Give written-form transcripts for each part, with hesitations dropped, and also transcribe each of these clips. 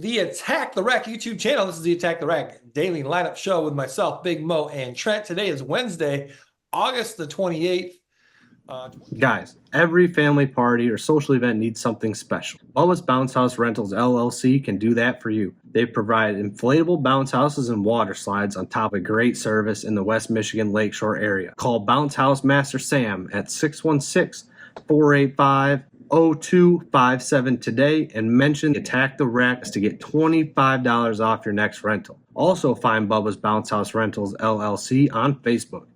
the Attack the Rack YouTube channel. This is the Attack the Rack daily lineup show with myself, Big Mo, and Trent. Today is Wednesday, August the 28th. Guys, every family party or social event needs something special. Bubba's Bounce House Rentals LLC can do that for you. They provide inflatable bounce houses and water slides on top of great service in the West Michigan Lakeshore area. Call Bounce House Master Sam at 616-485-0257 today and mention Attack the Racks to get $25 off your next rental. Also find Bubba's Bounce House Rentals LLC on Facebook.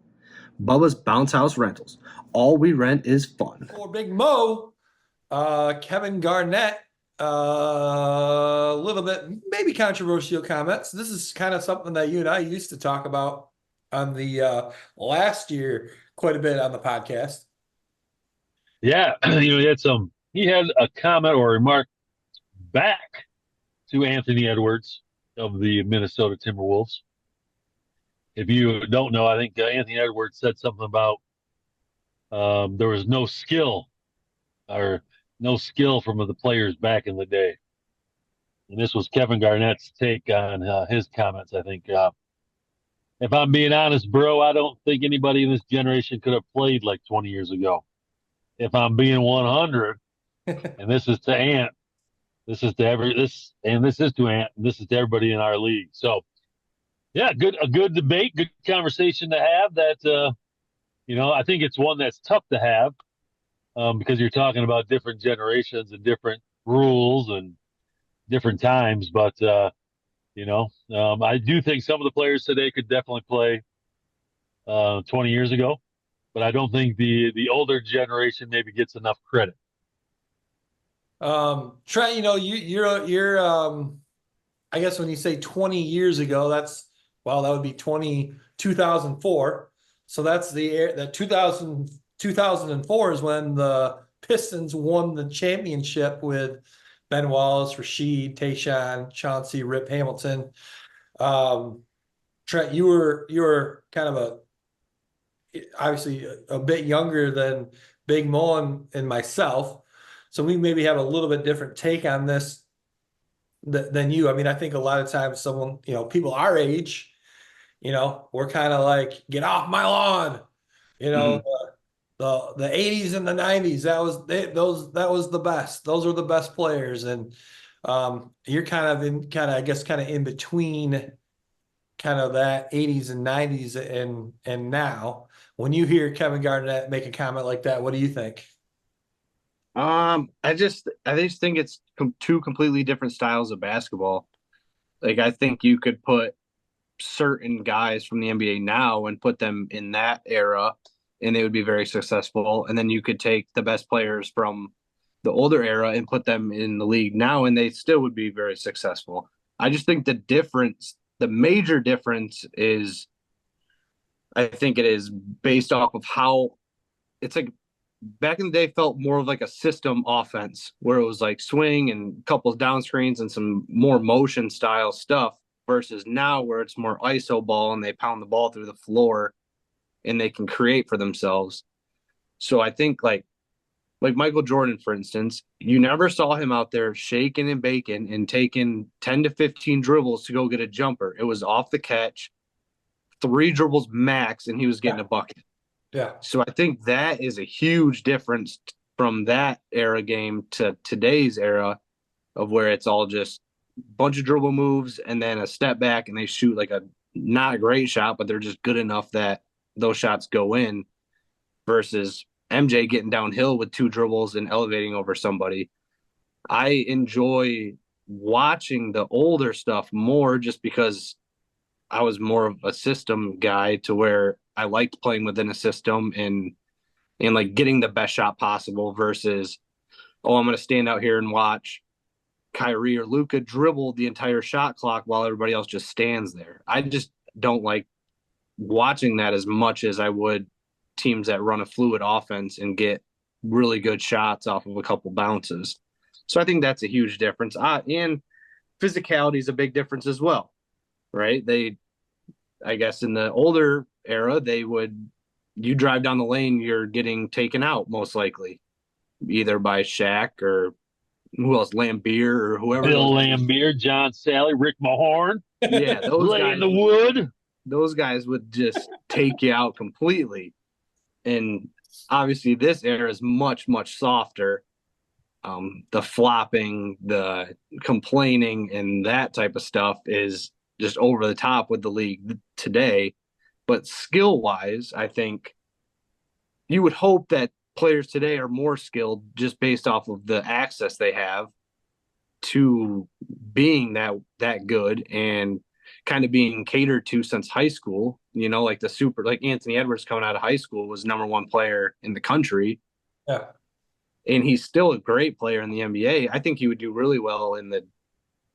Bubba's Bounce House Rentals. All we rent is fun. For Big Mo, Kevin Garnett, a little bit maybe controversial comments. This is kind of something that you and I used to talk about on the last year quite a bit on the podcast. Yeah, he had a comment or remark back to Anthony Edwards of the Minnesota Timberwolves. If you don't know, I think Anthony Edwards said something about there was no skill from the players back in the day. And this was Kevin Garnett's take on his comments. I think, if I'm being honest, bro, I don't think anybody in this generation could have played like 20 years ago. If I'm being 100, and this is to Ant, this is to Ant, and this is to everybody in our league. So, yeah, a good debate, good conversation to have. That I think it's one that's tough to have because you're talking about different generations and different rules and different times. But I do think some of the players today could definitely play 20 years ago, but I don't think the older generation maybe gets enough credit. Trent, you're I guess when you say 20 years ago, that would be 2004. So that's that 2004 is when the Pistons won the championship with Ben Wallace, Rasheed, Tayshaun, Chauncey, Rip Hamilton. Trent, you were kind of obviously a bit younger than Big Mo and myself. So we maybe have a little bit different take on this than you. I mean, I think a lot of times people our age, we're kind of like, get off my lawn, the 80s and the 90s. That was the best. Those were the best players. And you're kind of in between kind of that 80s and 90s and now. When you hear Kevin Garnett make a comment like that, what do you think? I just think it's two completely different styles of basketball. Like, I think you could put certain guys from the NBA now and put them in that era and they would be very successful. And then you could take the best players from the older era and put them in the league now and they still would be very successful. I just think the major difference is, I think it is based off of how it's like back in the day felt more of like a system offense where it was like swing and a couple of down screens and some more motion style stuff versus now where it's more ISO ball and they pound the ball through the floor and they can create for themselves. So I think like Michael Jordan, for instance, you never saw him out there shaking and baking and taking 10 to 15 dribbles to go get a jumper. It was off the catch, 3 dribbles max, and he was getting a bucket. Yeah. So I think that is a huge difference from that era game to today's era of where it's all just a bunch of dribble moves and then a step back and they shoot like not a great shot, but they're just good enough that those shots go in versus MJ getting downhill with 2 dribbles and elevating over somebody. I enjoy watching the older stuff more just because I was more of a system guy to where I liked playing within a system and like getting the best shot possible versus, I'm going to stand out here and watch Kyrie or Luka dribble the entire shot clock while everybody else just stands there. I just don't like watching that as much as I would teams that run a fluid offense and get really good shots off of a couple bounces. So I think that's a huge difference. And physicality is a big difference as well, right? I guess in the older era, you drive down the lane, you're getting taken out most likely, either by Shaq or who else, Lambeer or whoever Bill those names. Lambier, John Sally, Rick Mahorn, Yeah, those Lay in guys the Wood. those guys would just take you out completely. And obviously this era is much, much softer. The flopping, the complaining, and that type of stuff is just over the top with the league today. But skill wise, I think you would hope that players today are more skilled just based off of the access they have to being that good and kind of being catered to since high school. Like like Anthony Edwards coming out of high school was #1 player in the country, Yeah. and he's still a great player in the NBA. I think he would do really well in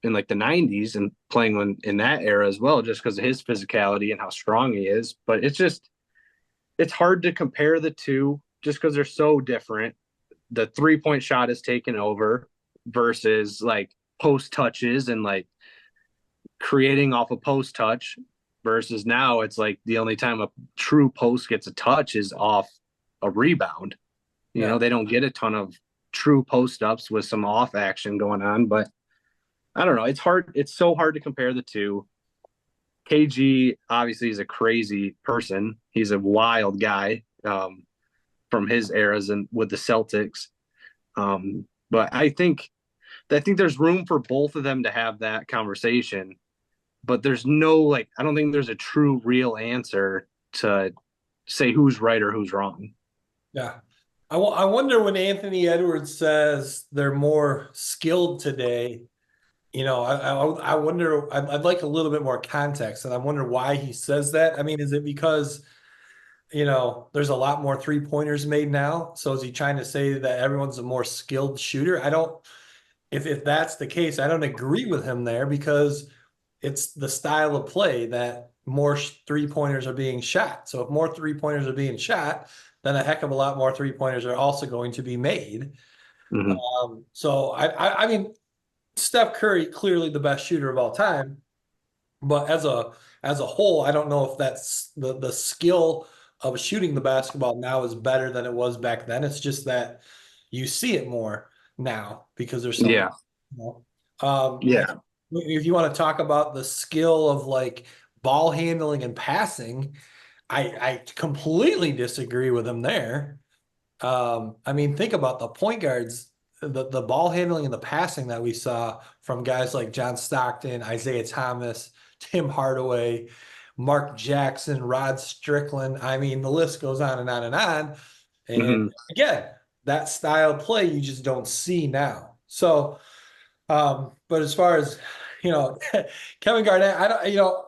like the 90s and playing in that era as well, just because of his physicality and how strong he is. But it's hard to compare the two just because they're so different. The 3-point shot is taken over versus like post touches and like creating off a post touch versus now it's like the only time a true post gets a touch is off a rebound. Yeah. They don't get a ton of true post ups with some off action going on, but I don't know. It's hard. It's so hard to compare the two. KG obviously is a crazy person. He's a wild guy from his eras and with the Celtics. But I think there's room for both of them to have that conversation. But there's no like I don't think there's a true real answer to say who's right or who's wrong. Yeah. I wonder when Anthony Edwards says they're more skilled today. I wonder. I'd like a little bit more context, and I wonder why he says that. I mean, is it because there's a lot more 3-pointers made now? So is he trying to say that everyone's a more skilled shooter? I don't. If that's the case, I don't agree with him there because it's the style of play that more 3-pointers are being shot. So if more 3-pointers are being shot, then a heck of a lot more 3-pointers are also going to be made. Mm-hmm. So I mean, Steph Curry clearly the best shooter of all time, but as a whole, I don't know if that's the skill of shooting the basketball now is better than it was back then. It's just that you see it more now because there's so many. Yeah. You know? Yeah. If you want to talk about the skill of like ball handling and passing, I completely disagree with him there. I mean, think about the point guards, the ball handling and the passing that we saw from guys like John Stockton, Isaiah Thomas, Tim Hardaway, Mark Jackson, Rod Strickland. I mean, the list goes on and on and on. And Mm-hmm. again, that style of play you just don't see now. So, but as far as Kevin Garnett, I don't,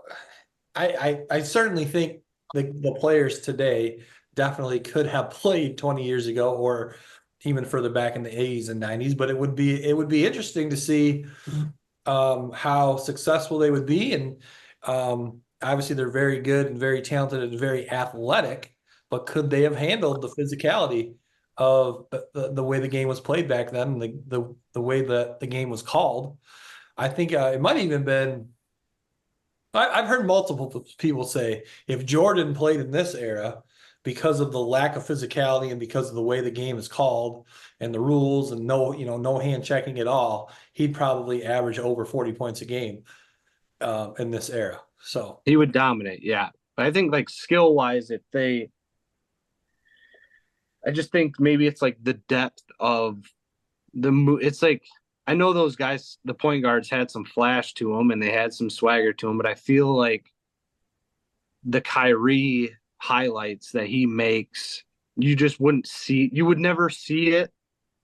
I certainly think the players today definitely could have played 20 years ago or even further back in the 80s and 90s, but it would be interesting to see how successful they would be. And obviously they're very good and very talented and very athletic, but could they have handled the physicality of the way the game was played back then, and the way that the game was called? I think it might have even been. I've heard multiple people say if Jordan played in this era, because of the lack of physicality and because of the way the game is called and the rules and no hand checking at all, he'd probably average over 40 points a game in this era. So He would dominate, yeah. But I think like skill wise, I just think maybe it's like the depth of it's like I know those guys, the point guards had some flash to them and they had some swagger to them, but I feel like the Kyrie highlights that he makes, you would never see it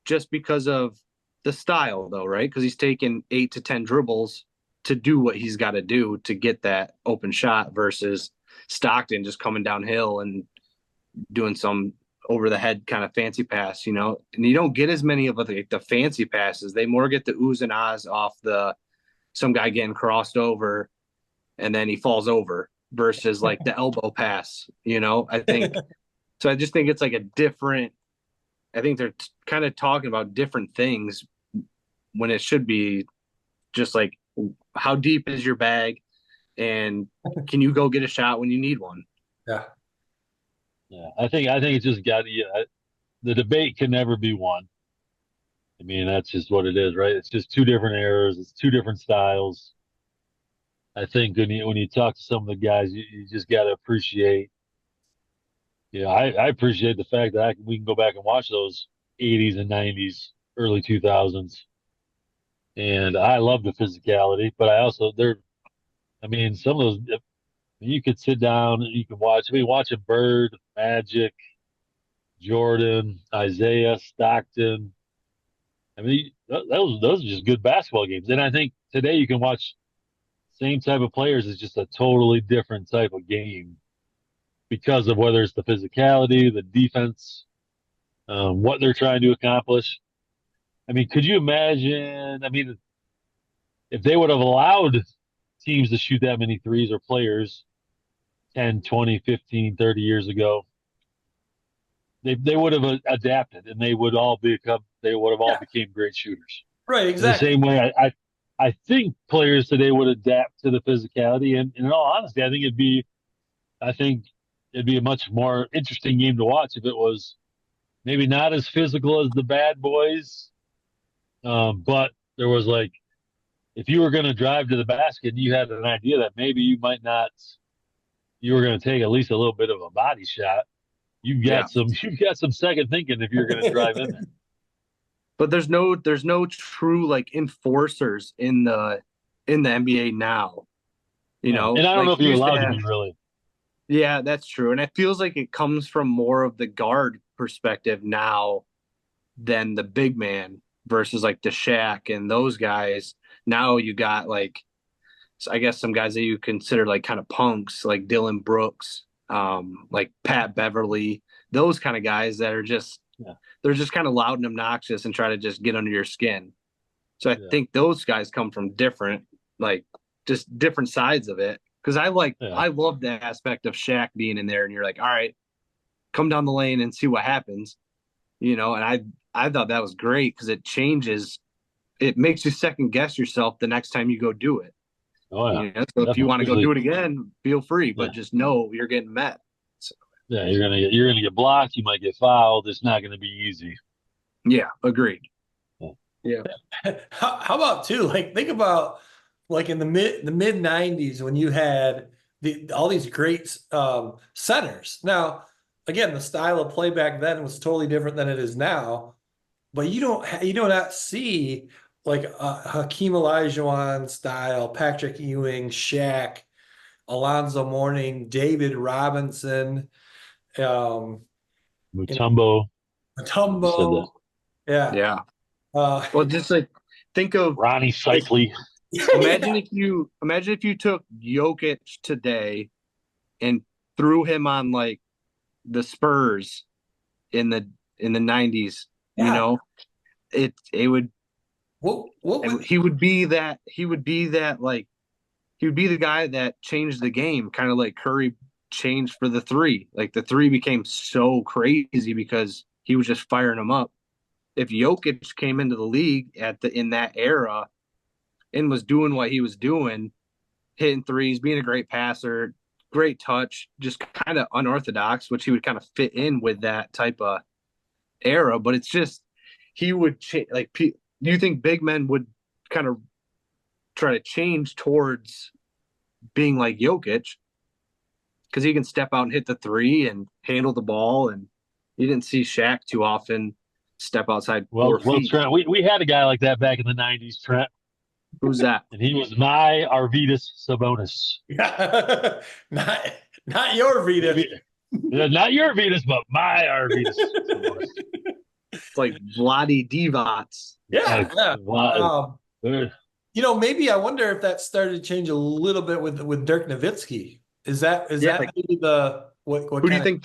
just because of the style, though, right? Because he's taking 8 to 10 dribbles to do what he's got to do to get that open shot versus Stockton just coming downhill and doing some over the head kind of fancy pass, and you don't get as many of the fancy passes. They more get the oohs and ahs off some guy getting crossed over and then he falls over versus like the elbow pass, I think. So I just think it's like I think they're kind of talking about different things when it should be just like, how deep is your bag and can you go get a shot when you need one? yeah, Yeah, I think it's just got the debate can never be won. I mean, that's just what it is, right? It's just two different eras. It's two different styles. I think when you talk to some of the guys, you just got to appreciate. I appreciate the fact that we can go back and watch those 80s and 90s, early 2000s, and I love the physicality. But I also there, I mean, some of those you could sit down and you can watch. I mean, watching Bird, Magic, Jordan, Isaiah, Stockton. I mean, those are just good basketball games. And I think today you can watch same type of players. It's just a totally different type of game because of whether it's the physicality, the defense, what they're trying to accomplish. I mean, could you imagine? I mean, if they would have allowed teams to shoot that many threes or players 10, 20, 15, 30 years ago, they would have adapted and they would have all Yeah, became great shooters. right, In the exactly. same way, I think players today would adapt to the physicality. And in all honesty, I think it'd be a much more interesting game to watch if it was maybe not as physical as the bad boys. But there was like, if you were going to drive to the basket, you had an idea that maybe you were going to take at least a little bit of a body shot. Yeah. You've got some second thinking if you're going to drive in there. But there's no true like enforcers in the NBA now. Yeah. And I don't Like know if you you're used to allowed to have. be really. Yeah, that's true. And it feels like it comes from more of the guard perspective now than the big man versus like the Shaq and those guys. Now you got like, I guess some guys that you consider like kind of punks, like Dylan Brooks, like Pat Beverly, those kind of guys that are just Yeah. they're just kind of loud and obnoxious and try to just get under your skin. So I Yeah. think those guys come from different, like just different sides of it. Because Yeah. I love the aspect of Shaq being in there, and you're like, all right, come down the lane and see what happens, And I thought that was great because it makes you second guess yourself the next time you go do it. Oh yeah. So if you Definitely. want to go do Especially, it again, feel free, but yeah. just know you're getting met. So, Yeah. You're gonna get blocked. You might get fouled. It's not gonna be easy. yeah, agreed. Yeah. Yeah, How about too? Like think about like in the mid '90s when you had all these great centers. Now, again, the style of play back then was totally different than it is now. But you do not see like Hakeem Olajuwon style, Patrick Ewing, Shaq, Alonzo Mourning, David Robinson, um, you know, Mutombo. You said that. Mutombo. Yeah. yeah. Uh, Well, just like think of Ronnie like Cycli. imagine yeah. if you took Jokic today and threw him on like the Spurs in the 90s, Yeah. it would What would he would be the guy that changed the game, kind of like Curry changed for the three. Like the three became so crazy because he was just firing them up. If Jokic came into the league in that era and was doing what he was doing, hitting threes, being a great passer, great touch, just kind of unorthodox, which he would kind of fit in with that type of era. But it's just he would like. Do you think big men would kind of try to change towards being like Jokic because he can step out and hit the three and handle the ball, and you didn't see Shaq too often step outside Well, 4 feet. Trent, we had a guy like that back in the '90s, Trent, Who's that? and he was my Arvidas Sabonis. yeah. Not your Vetus. Maybe not your Arvidas, but my Arvidas Sabonis. It's like Vladi Divac. Yeah, yeah. Wow. Yeah, Maybe I wonder if that started to change a little bit with Dirk Nowitzki. Is that like maybe the what who do kind you think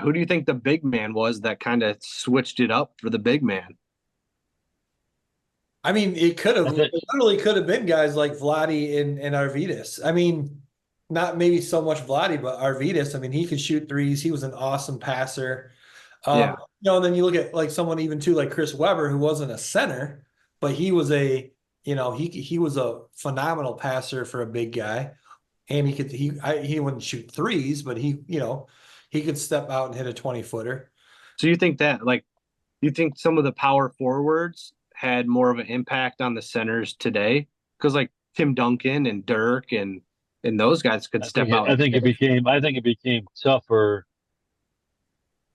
who do you think the big man was that kind of switched it up for the big man? I mean, I think, it literally could have been guys like Vladi and Arvidas. I mean, not maybe so much Vladi, but Arvidas. I mean, he could shoot threes. He was an awesome passer. Yeah, And then you look at like someone even too like Chris Webber, who wasn't a center, but he was he was a phenomenal passer for a big guy, and he wouldn't shoot threes, but he could step out and hit a 20-footer. so you think that like you think some of the power forwards had more of an impact on the centers today? Because like Tim Duncan and Dirk and those guys could step out I and think it hit. became tougher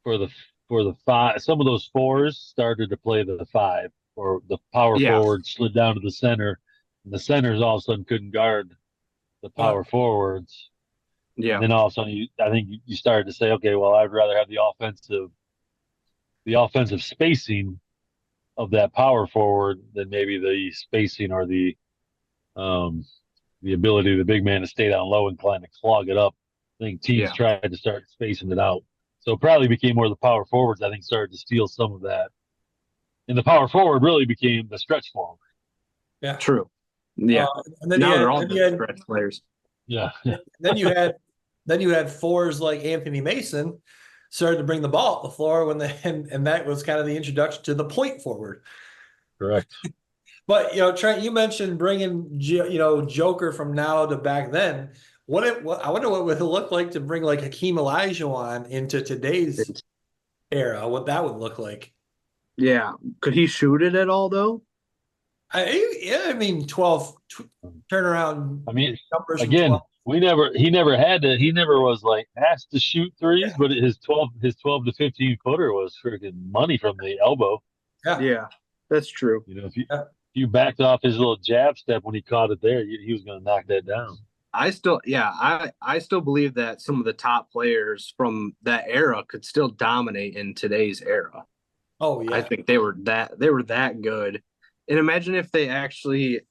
for the five. Some of those fours started to play the five, or the power Yeah, forward slid down to the center, and the centers all of a sudden couldn't guard the Uh, power forwards. And yeah, then all of a sudden, I think you started to say, okay, well, I'd rather have the offensive spacing of that power forward than maybe the spacing or um, the ability of the big man to stay down low and kind of clog it up. I think teams yeah, tried to start spacing it out. So it probably became more the power forwards, I think, started to steal some of that. And the power forward really became the stretch forward. yeah. true. Yeah. And then Now they're all good stretch players. Yeah. then you had then you had fours like Anthony Mason started to bring the ball up the floor when and that was kind of the introduction to the point forward. Correct. But Trent, you mentioned bringing Joker from now to back then. I wonder what would it look like to bring like Hakeem Olajuwon into today's era. What that would look like. Yeah. Could he shoot it at all though? I mean 12 turnaround I mean, numbers from again, 12. he never had to, he never was like asked to shoot threes, Yeah. but his 12 to 15 footer was freaking money from the elbow. Yeah. Yeah, that's true. Yeah. If you backed off his little jab step when he caught it there, he was going to knock that down. I still believe that some of the top players from that era could still dominate in today's era. Oh I yeah. think they were that good. And imagine if they actually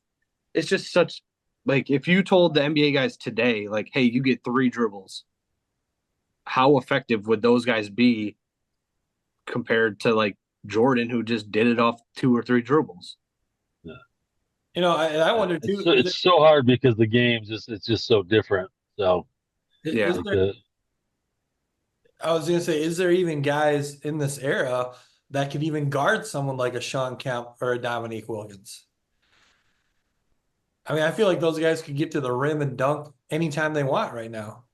it's just such like if you told the NBA guys today, like, hey, you get 3 dribbles, how effective would those guys be compared to like Jordan, who just did it off 2 or 3 dribbles? Yeah. I wonder too, It's so hard because the game's it's just so different. So Yeah. is there, I was gonna say, is there even guys in this era that could even guard someone like a Sean Kemp or a Dominique Wilkins? I mean, I feel like those guys could get to the rim and dunk anytime they want right now.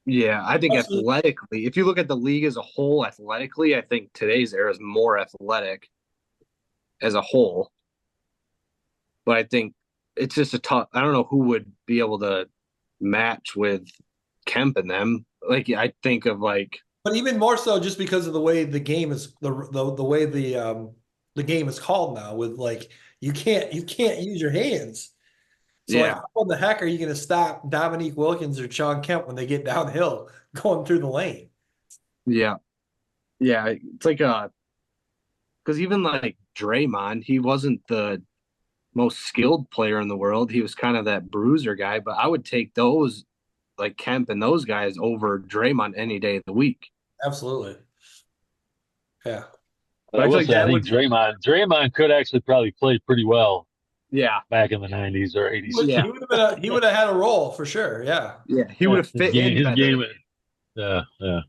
Yeah, I think Especially, athletically, if you look at the league as a whole, athletically, I think today's era is more athletic as a whole. But I think it's just a tough. I don't know who would be able to match with Kemp and them. Like I think of like but even more so just because of the way the game is the way the game is called now with like you can't use your hands. So like yeah, how in the heck are you gonna stop Dominique Wilkins or Sean Kemp when they get downhill going through the lane? yeah, yeah. It's like because even like Draymond, he wasn't the most skilled player in the world. He was kind of that bruiser guy. But I would take those like Kemp and those guys over Draymond any day of the week. Absolutely. Yeah. But I I feel will like say, I that think would, Draymond could actually probably play pretty well yeah, back in the 90s or He 80s. would, yeah, he would have been he would have had a role for sure. Yeah. yeah. He would Yeah, have fit in his better. game, yeah, yeah.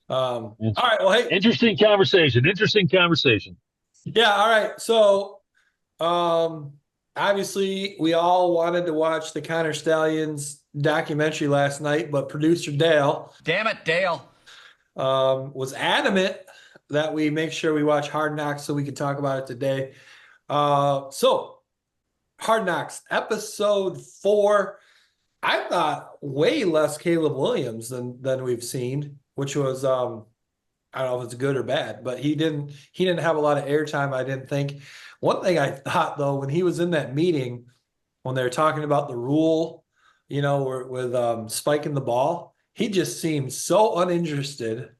All right. Well, hey, Interesting conversation. Interesting conversation. yeah. All right. So, um, obviously, we all wanted to watch the Connor Stallions documentary last night, but producer Dale, Damn it, Dale. was adamant that we make sure we watch Hard Knocks so we could talk about it today. So Hard Knocks episode 4. I thought way less Caleb Williams than we've seen, which was I don't know if it's good or bad, but he didn't have a lot of airtime, I didn't think. One thing I thought though, when he was in that meeting, when they were talking about the rule, with spiking the ball, he just seemed so uninterested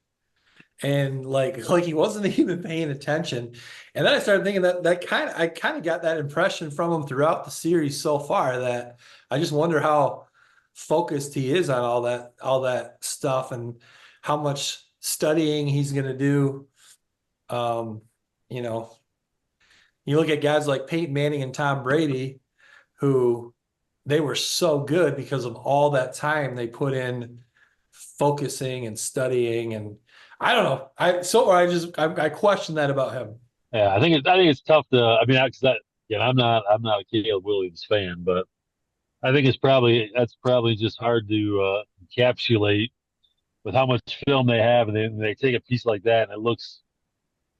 and like he wasn't even paying attention. And then I started thinking I kind of got that impression from him throughout the series so far that I just wonder how focused he is on all that stuff and how much studying he's going to do. Um, you know, you look at guys like Peyton Manning and Tom Brady, who they were so good because of all that time they put in focusing and studying. And I don't know. I question that about him. Yeah, I think it's tough to. I mean, because again, I'm not a Caleb Williams fan, but I think that's probably just hard to encapsulate with how much film they have, and they take a piece like that, and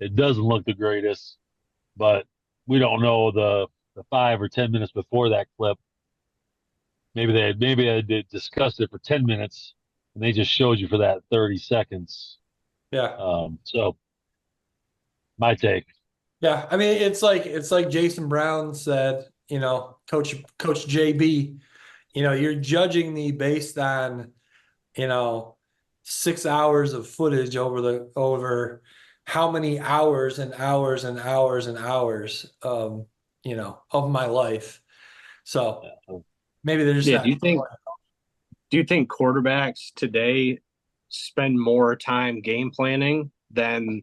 It doesn't look the greatest, but we don't know the 5 or 10 minutes before that clip. Maybe they did discussed it for 10 minutes, and they just showed you for that 30 seconds. Yeah. So my take. Yeah. I mean, it's like Jason Brown said, Coach JB, you're judging me based on, you know, 6 hours of footage over how many hours and hours and hours and hours, of my life. So maybe they're just Yeah. not. Do you think quarterbacks today spend more time game planning than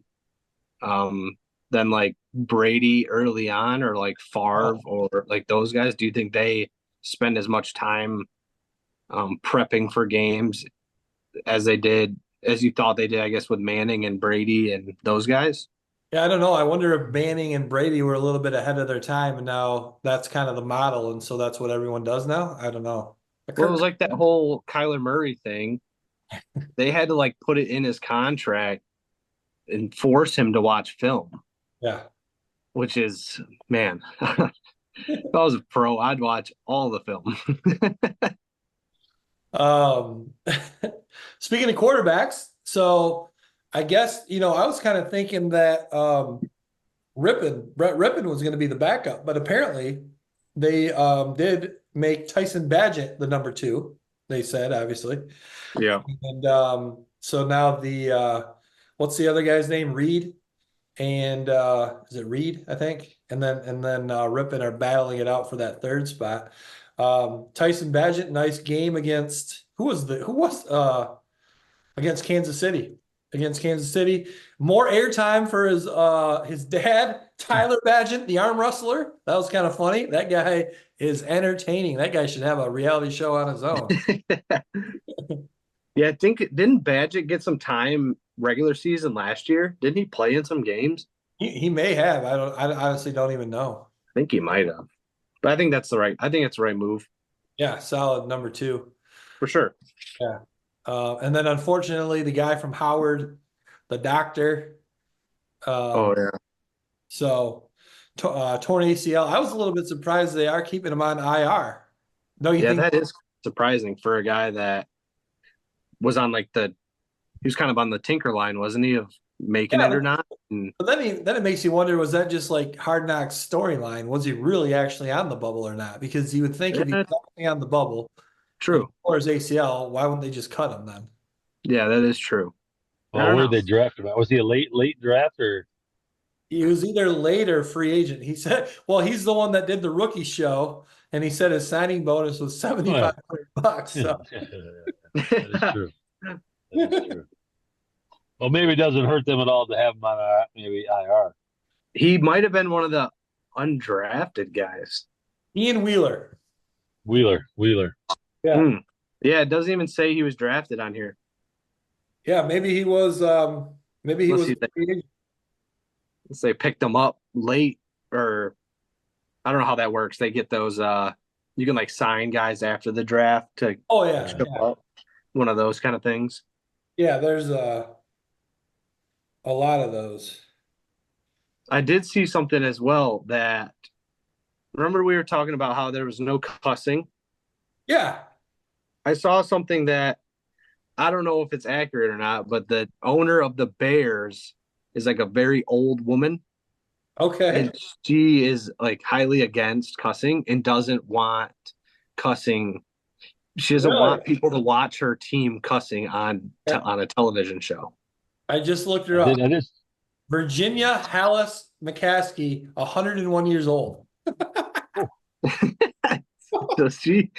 like Brady early on, or like Favre, Oh, or like those guys? Do you think they spend as much time prepping for games as you thought they did, I guess, with Manning and Brady and those guys? yeah, I don't know. I wonder if Manning and Brady were a little bit ahead of their time, and now that's kind of the model, and so that's what everyone does now. I don't know. Well, it was like that whole Kyler Murray thing. They had to like put it in his contract and force him to watch film, Yeah. which is, man, if I was a pro, I'd watch all the film. Um, Speaking of quarterbacks, so I guess, I was kind of thinking that Brett Rippon was going to be the backup, but apparently they did make Tyson Badgett the number two, they said, obviously. Yeah. And so now what's the other guy's name? Reed. And is it Reed, I think? And then Rippon are battling it out for that third spot. Tyson Badgett, nice game against against Kansas City. Against Kansas City. More airtime for his dad, Tyler Badgett, the arm wrestler. That was kind of funny. That guy is entertaining. That guy should have a reality show on his own. Yeah, I think didn't Badgett get some time regular season last year? Didn't he play in some games? He may have. I honestly don't even know. I think he might have. But I think it's the right move Yeah, solid number two. for sure. Yeah. And then unfortunately, the guy from Howard, the doctor, Oh um, yeah. so torn ACL. I was a little bit surprised they are keeping him on IR. No, you Yeah, think? that is surprising for a guy that was on he was kind of on the tinker line, wasn't he, of making Yeah, it or not? And but then it makes you wonder, was that just like Hard Knocks storyline? Was he really actually on the bubble or not? Because you would think if he's yeah, actually on the bubble and true. tore his ACL, why wouldn't they just cut him then? Yeah, that is true. I Well, don't where'd know. they draft him at? Was he a late draft or? He was either late or free agent. He said, well, he's the one that did the rookie show, and he said his signing bonus was Oh, yeah. $7,500. So That is true. That is true. Well, maybe it doesn't hurt them at all to have him on maybe IR. He might have been one of the undrafted guys. Ian Wheeler. Wheeler. Yeah. Hmm. Yeah, it doesn't even say he was drafted on here. Yeah, maybe he was Unless a he, free agent. unless they picked him up late, or I don't know how that works. They get those you can like sign guys after the draft to Oh yeah, show yeah. up. One of those kind of things. Yeah, there's a lot of those. I did see something as well that remember we were talking about how there was no cussing. Yeah. I saw something that I don't know if it's accurate or not, but the owner of the Bears is like a very old woman, Okay. and she is like highly against cussing and doesn't want cussing. She doesn't Really? want people to watch her team cussing Yeah. on a television show. I just looked her I up. did. I just. Virginia Hallis McCaskey, 101 years old. So she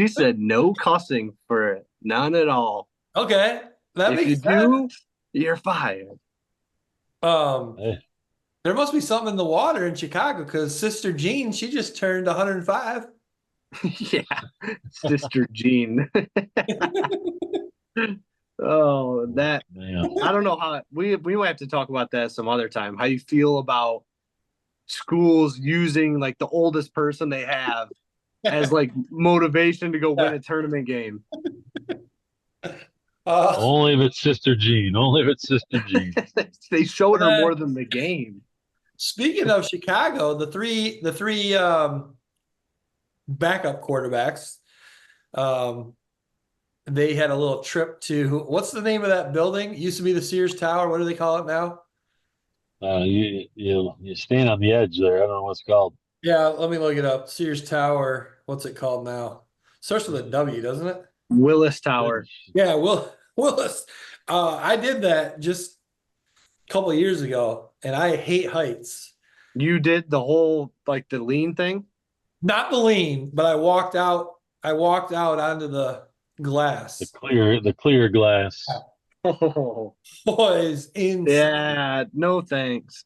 said no cussing for it, none at all. Okay. That If you makes sense. do, you're fired. Um, eh, there must be something in the water in Chicago because Sister Jean, she just turned 105. Yeah, Sister Jean. Oh, that man. I don't know how we might have to talk about that some other time. How you feel about schools using like the oldest person they have as like motivation to go win a tournament game. Only if it's Sister Jean. Only if it's Sister Jean. They showed her more than the game. Speaking of Chicago, the three backup quarterbacks, they had a little trip to, what's the name of that building? It used to be the Sears Tower. What do they call it now? You stand on the edge there. I don't know what it's called. Yeah, let me look it up. Sears Tower. What's it called now? Starts with a W, doesn't it? Willis Tower. Yeah, Willis. I did that just a couple of years ago, and I hate heights. You did the whole like the lean thing? Not the lean, but I walked out. I walked out onto the glass. The clear glass. Oh, Boys, insane. yeah, no thanks.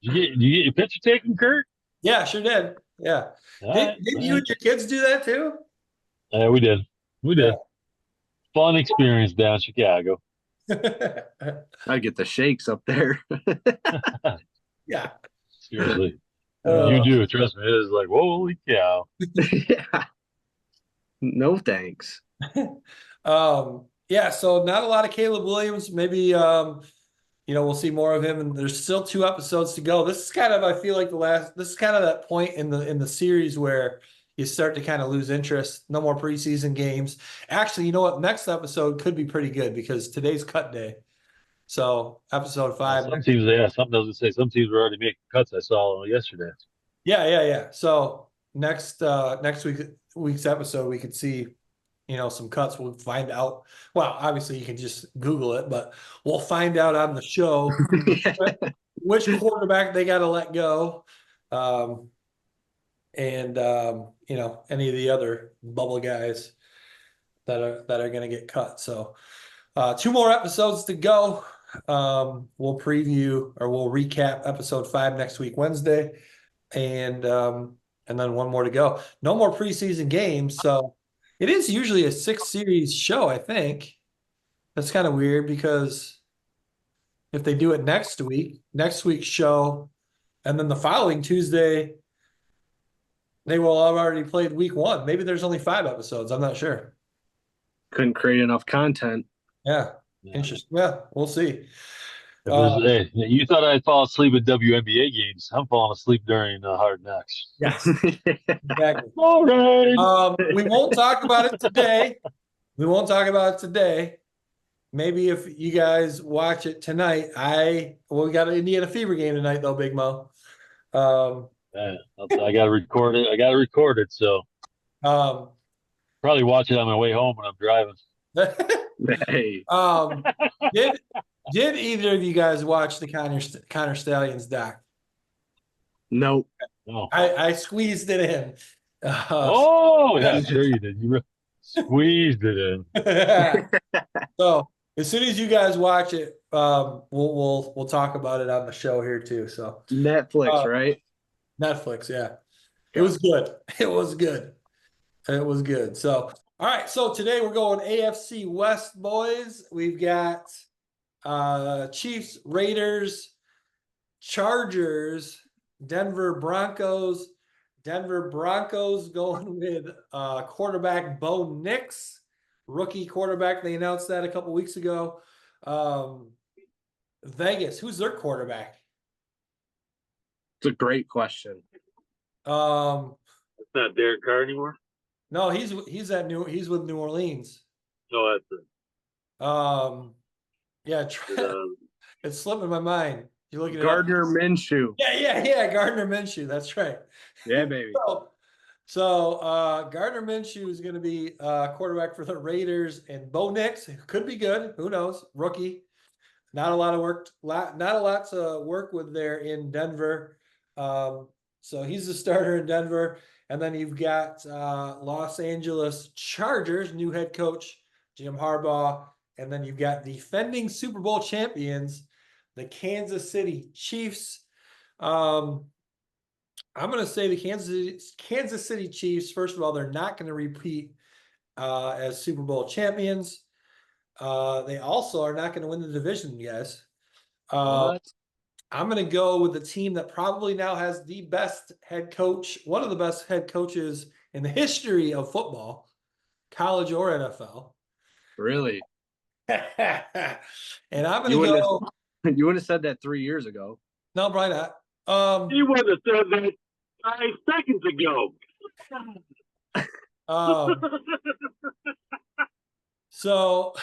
You get your picture taken, Kurt? Yeah, sure did. Yeah. Did you and your kids do that too? Yeah, we did. We did. Yeah. Fun experience down in Chicago. I get the shakes up there. Yeah. Seriously. You do. Trust me. It is like, holy cow. Yeah. No thanks. Yeah, so not a lot of Caleb Williams. Maybe we'll see more of him, and there's still 2 episodes to go. This is kind of, I feel like this is kind of that point in the series where you start to kind of lose interest. No more preseason games. Actually, you know what? Next episode could be pretty good because today's cut day. So episode 5. Some teams, some doesn't say some teams were already making cuts. I saw yesterday. Yeah. So next week's episode, we could see, some cuts. We'll find out. Well, obviously you can just Google it, but we'll find out on the show which quarterback they got to let go. And any of the other bubble guys that are going to get cut. So 2 more episodes to go. We'll preview or we'll recap episode 5 next week, Wednesday. And then 1 more to go. No more preseason games. So it is usually a 6-series show, I think. That's kind of weird because if they do it next week's show, and then the following Tuesday, they will have already played week 1. Maybe there's only 5 episodes. I'm not sure. Couldn't create enough content. Yeah. Interesting. Yeah, we'll see. You thought I'd fall asleep at WNBA games. I'm falling asleep during Hard Knocks. Yes. Exactly. All right. We won't talk about it today. Maybe if you guys watch it tonight, we got an Indiana Fever game tonight though, Big Mo. I gotta record it. So probably watch it on my way home when I'm driving. Hey. Did either of you guys watch the Connor Stallions doc? Nope. No. I squeezed it in. Yeah, sure you did. You squeezed it in. So as soon as you guys watch it, we'll talk about it on the show here too. So Netflix, right? Netflix, yeah. It was good. It was good. So all right. So today we're going AFC West, boys. We've got Chiefs, Raiders, Chargers, Denver Broncos. Denver Broncos going with quarterback Bo Nix, rookie quarterback. They announced that a couple weeks ago. Vegas, who's their quarterback? It's a great question. It's not Derek Carr anymore. No, he's with New Orleans. No, that's it. Yeah, it's slipping my mind. You look at Gardner Minshew. Yeah, Gardner Minshew. That's right. Yeah, baby. So Gardner Minshew is going to be quarterback for the Raiders, and Bo Nix could be good. Who knows? Rookie. Not a lot to work with there in Denver. So he's the starter in Denver. And then you've got Los Angeles Chargers, new head coach, Jim Harbaugh. And then you've got defending Super Bowl champions, the Kansas City Chiefs. I'm going to say the Kansas City Chiefs, first of all, they're not going to repeat as Super Bowl champions. They also are not going to win the division, guys. I'm going to go with the team that probably now has the best head coach, one of the best head coaches in the history of football, college or NFL. Really? And I'm going You to wouldn't go. have, you wouldn't have said that 3 years ago. No, probably not. You wouldn't have said that 5 seconds ago. Um, so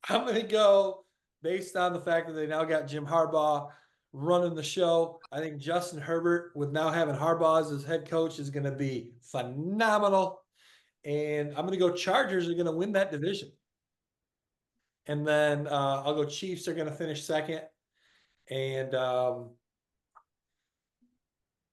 I'm going to go based on the fact that they now got Jim Harbaugh running the show. I think Justin Herbert, with now having Harbaugh as his head coach, is going to be phenomenal. And I'm going to go Chargers are going to win that division. And then I'll go Chiefs are going to finish second. And I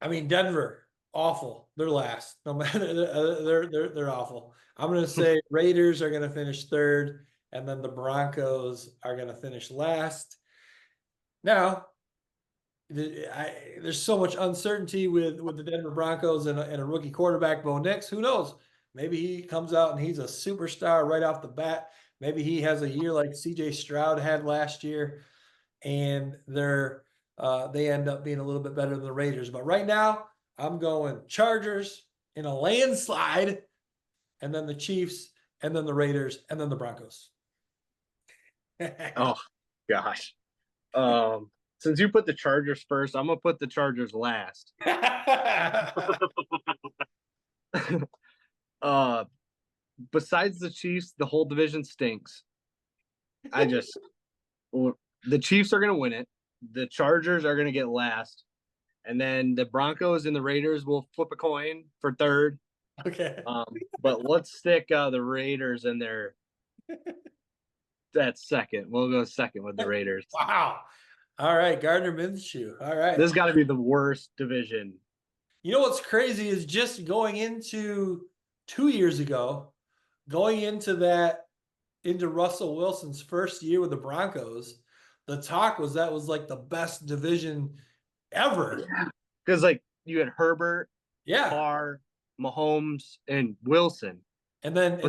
mean, Denver, awful. They're last. No matter they're awful. I'm going to say Raiders are going to finish third, and then the Broncos are going to finish last. Now, there's so much uncertainty with the Denver Broncos and a rookie quarterback, Bo Nix. Who knows? Maybe he comes out and he's a superstar right off the bat. Maybe he has a year like C.J. Stroud had last year, and they end up being a little bit better than the Raiders. But right now, I'm going Chargers in a landslide, and then the Chiefs, and then the Raiders, and then the Broncos. Oh, gosh. Since you put the Chargers first, I'm going to put the Chargers last. Besides the Chiefs, the whole division stinks. The Chiefs are going to win it. The Chargers are going to get last. And then the Broncos and the Raiders will flip a coin for third. Okay. But let's stick the Raiders in there. That's second. We'll go second with the Raiders. Wow. All right, Gardner Minshew. All right. This has got to be the worst division. You know what's crazy is just going into 2 years ago, going into Russell Wilson's first year with the Broncos, the talk was that was like the best division ever. Because like you had Herbert, Yeah, Carr, Mahomes, and Wilson. and then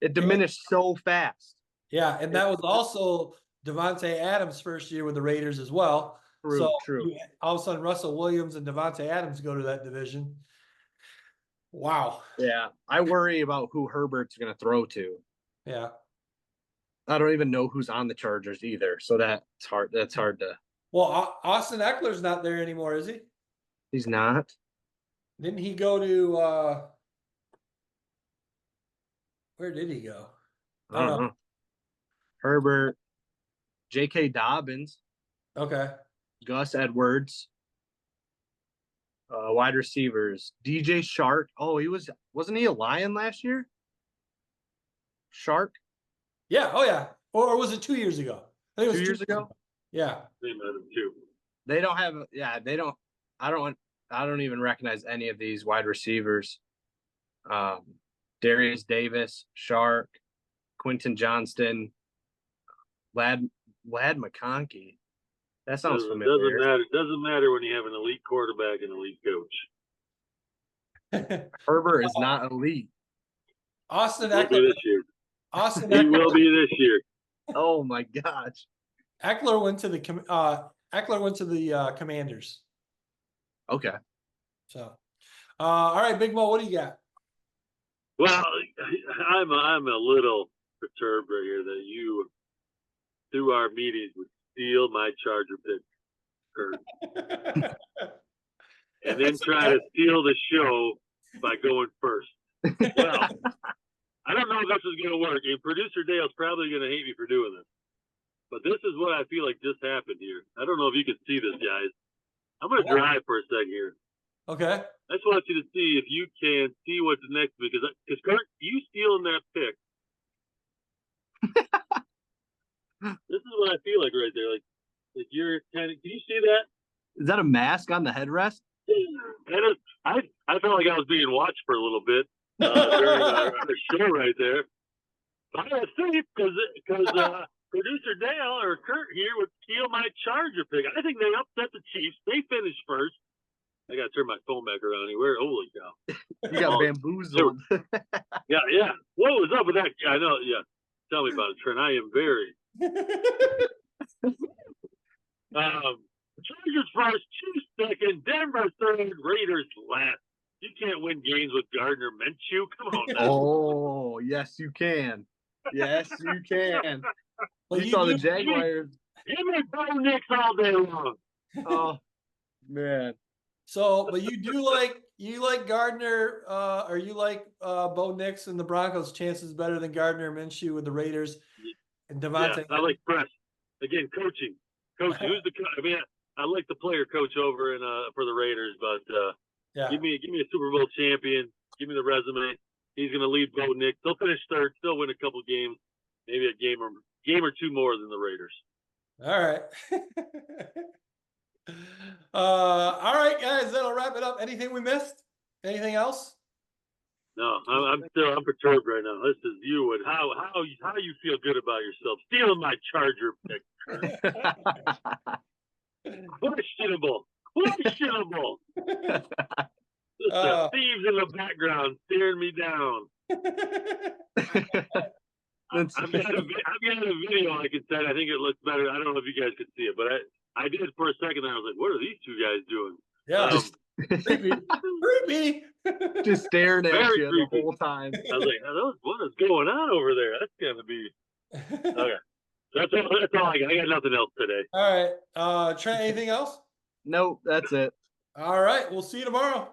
it diminished so fast. Yeah, and that was also Devontae Adams' first year with the Raiders as well. True. All of a sudden, Russell Williams and Devontae Adams go to that division. Wow. Yeah, I worry about who Herbert's going to throw to. Yeah. I don't even know who's on the Chargers either, so that's hard. That's hard to. Well, Austin Eckler's not there anymore, is he? He's not. Didn't he go to? Where did he go? I don't know. Herbert, J.K. Dobbins. Okay. Gus Edwards. Wide receivers. DJ Shark. Oh, wasn't he a Lion last year? Shark? Yeah. Oh, yeah. Or was it 2 years ago? I think it was 2 years ago? Yeah. They don't have. Yeah, they don't. I don't even recognize any of these wide receivers. Darius Davis, Shark, Quentin Johnston, Lad McConkey. That sounds familiar. Doesn't matter when you have an elite quarterback and elite coach. Herbert is not elite. Austin He'll be Eckler. this year. Austin He Eckler. will be this year. Oh my gosh. Eckler went to the Commanders. Okay. So, all right, Big Mo, what do you got? Well, I'm a little perturbed right here that you, through our meetings, would steal my Charger pick, Kurt, and then try to steal the show by going first. Well, I don't know if this is going to work, and producer Dale's probably going to hate me for doing this, but this is what I feel like just happened here. I don't know if you can see this, guys. I'm going to drive for a second here. Okay. I just want you to see if you can see what's next to me, because Kurt, you stealing that pick. This is what I feel like right there. Like you're kind of. Can you see that? Is that a mask on the headrest? I felt like I was being watched for a little bit during our show right there. But I see because producer Dale or Kurt here would steal my Charger pick. I think they upset the Chiefs. They finished first. I got to turn my phone back around here. Holy cow. You got bamboozled. Yeah. What was up with that? I know, yeah. Tell me about it, Trent. I am very. Chargers first, Chiefs second, Denver third, Raiders last. You can't win games with Gardner Minshew. Come on now. Oh, yes, you can. Yes, you can. Well, You saw the do- Jaguars. Give me Bo Nix all day long. Oh, man. So, but you like Gardner, or you like Bo Nix and the Broncos' chances better than Gardner Minshew with the Raiders and Devontae. Yeah, I like Press. Again, coaching. Coaching. Who's the coach? I mean, I like the player coach over in for the Raiders, but Yeah. give me a Super Bowl champion. Give me the resume. He's going to lead Bo Nix. They'll finish third. Still win a couple games, maybe a game or two more than the Raiders. All right. All right, guys, that'll wrap it up. Anything we missed? Anything else? No, I'm perturbed right now. This is you and how you feel good about yourself stealing my Charger pick. Questionable. The thieves in the background staring me down. I've got a video I can send. I think it looks better. I don't know if you guys could see it, but I did for a second. And I was like, "What are these two guys doing?" Yeah, creepy. Just staring at Very you creepy. the whole time. I was like, "What is going on over there?" That's gonna be okay. That's all I got. I got nothing else today. All right, Trent. Anything else? Nope, that's it. All right, we'll see you tomorrow.